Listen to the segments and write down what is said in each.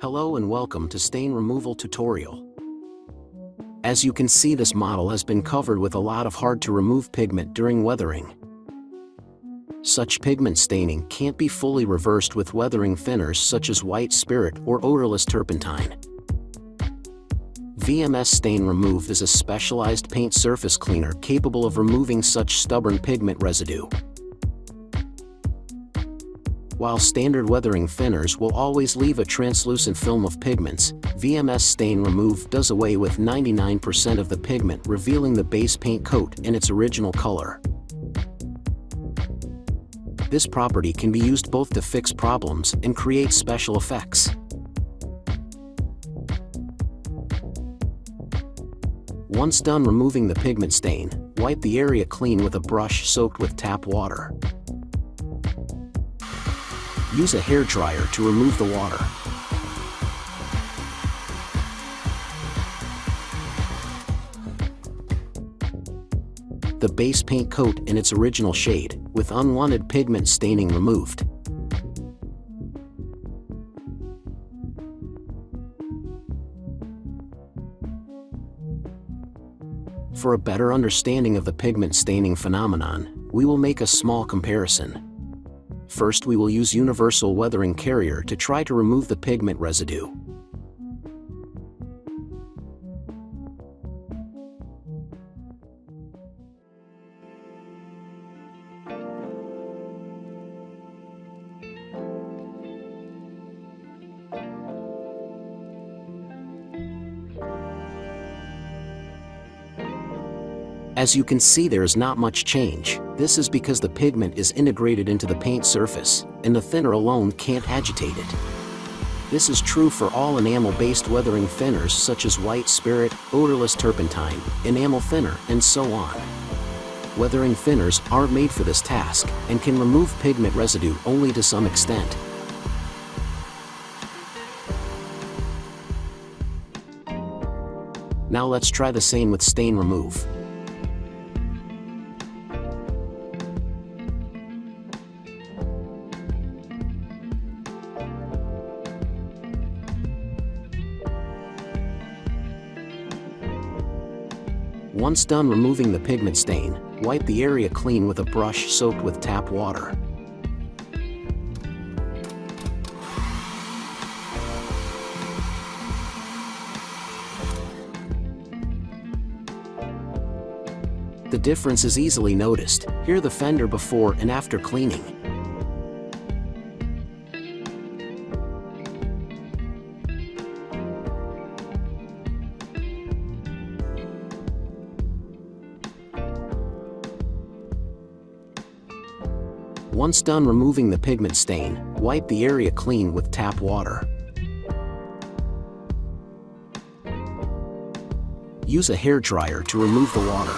Hello and welcome to Stain Removal tutorial. As you can see, this model has been covered with a lot of hard to remove pigment during weathering. Such pigment staining can't be fully reversed with weathering thinners such as white spirit or odorless turpentine. VMS Stain Remove is a specialized paint surface cleaner capable of removing such stubborn pigment residue. While standard weathering thinners will always leave a translucent film of pigments, VMS Stain Remove does away with 99% of the pigment, revealing the base paint coat in its original color. This property can be used both to fix problems and create special effects. Once done removing the pigment stain, wipe the area clean with a brush soaked with tap water. Use a hairdryer to remove the water. The base paint coat in its original shade, with unwanted pigment staining removed. For a better understanding of the pigment staining phenomenon, we will make a small comparison. First, we will use universal weathering carrier to try to remove the pigment residue. As you can see, there is not much change. This is because the pigment is integrated into the paint surface, and the thinner alone can't agitate it. This is true for all enamel-based weathering thinners such as white spirit, odorless turpentine, enamel thinner, and so on. Weathering thinners aren't made for this task, and can remove pigment residue only to some extent. Now let's try the same with Stain Remove. Once done removing the pigment stain, wipe the area clean with a brush soaked with tap water. The difference is easily noticed. Here the fender before and after cleaning. Once done removing the pigment stain, wipe the area clean with tap water. Use a hairdryer to remove the water.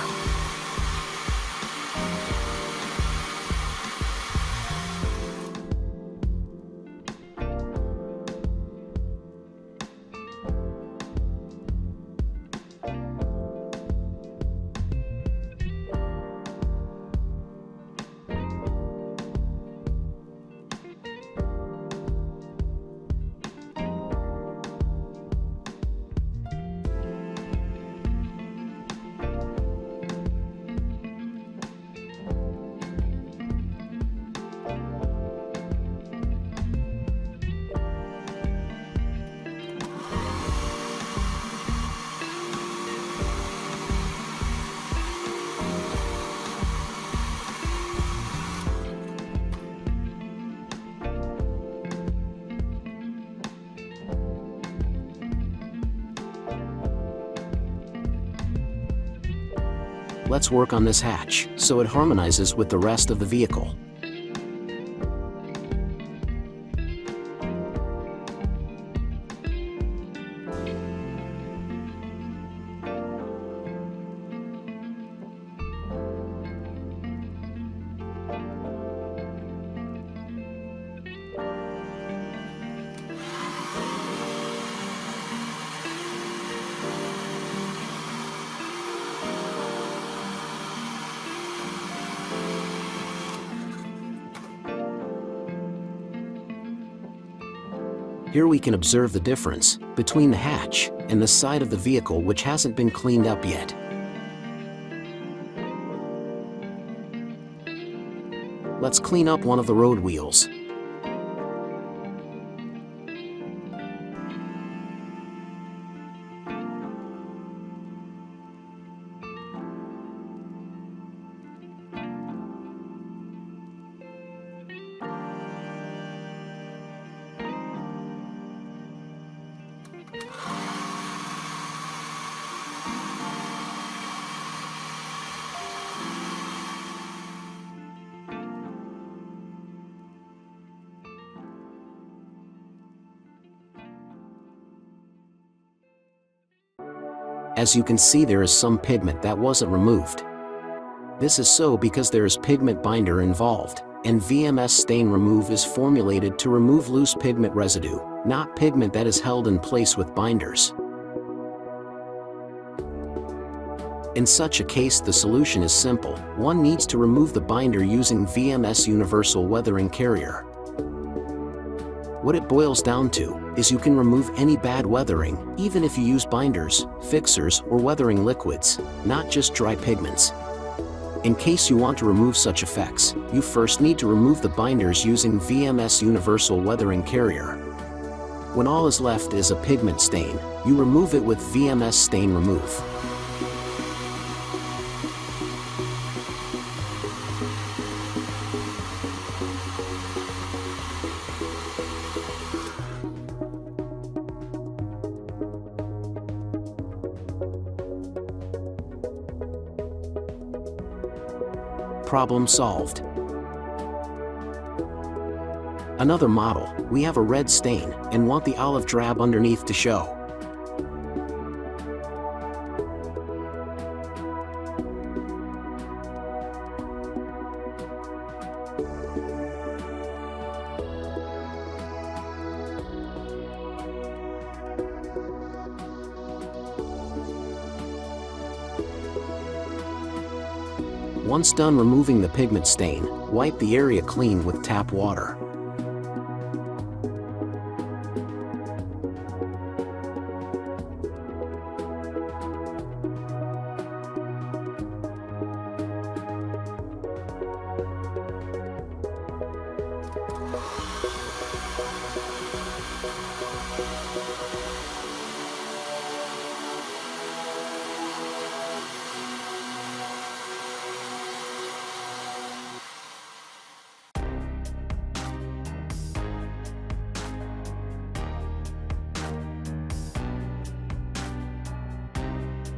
Let's work on this hatch, so it harmonizes with the rest of the vehicle. Here we can observe the difference between the hatch and the side of the vehicle which hasn't been cleaned up yet. Let's clean up one of the road wheels. As you can see, there is some pigment that wasn't removed. This is so because there is pigment binder involved, and VMS Stain Remove is formulated to remove loose pigment residue, not pigment that is held in place with binders. In such a case, the solution is simple. One needs to remove the binder using VMS Universal Weathering Carrier. What it boils down to is you can remove any bad weathering, even if you use binders, fixers, or weathering liquids, not just dry pigments. In case you want to remove such effects, you first need to remove the binders using VMS Universal Weathering Carrier. When all is left is a pigment stain, you remove it with VMS Stain Remove. Problem solved. Another model, we have a red stain and want the olive drab underneath to show. Once done removing the pigment stain, wipe the area clean with tap water.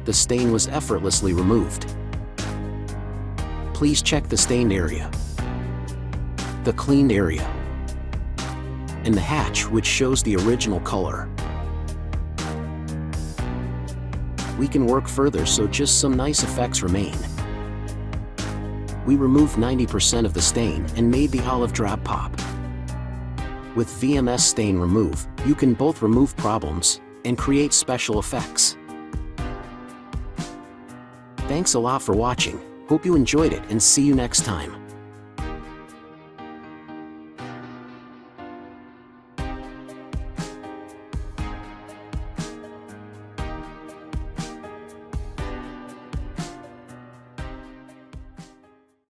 The stain was effortlessly removed. Please check the stained area, the cleaned area, and the hatch, which shows the original color. We can work further, so just some nice effects remain. We removed 90% of the stain and made the olive drab pop. With VMS Stain Remove, you can both remove problems and create special effects. Thanks a lot for watching, hope you enjoyed it, and see you next time.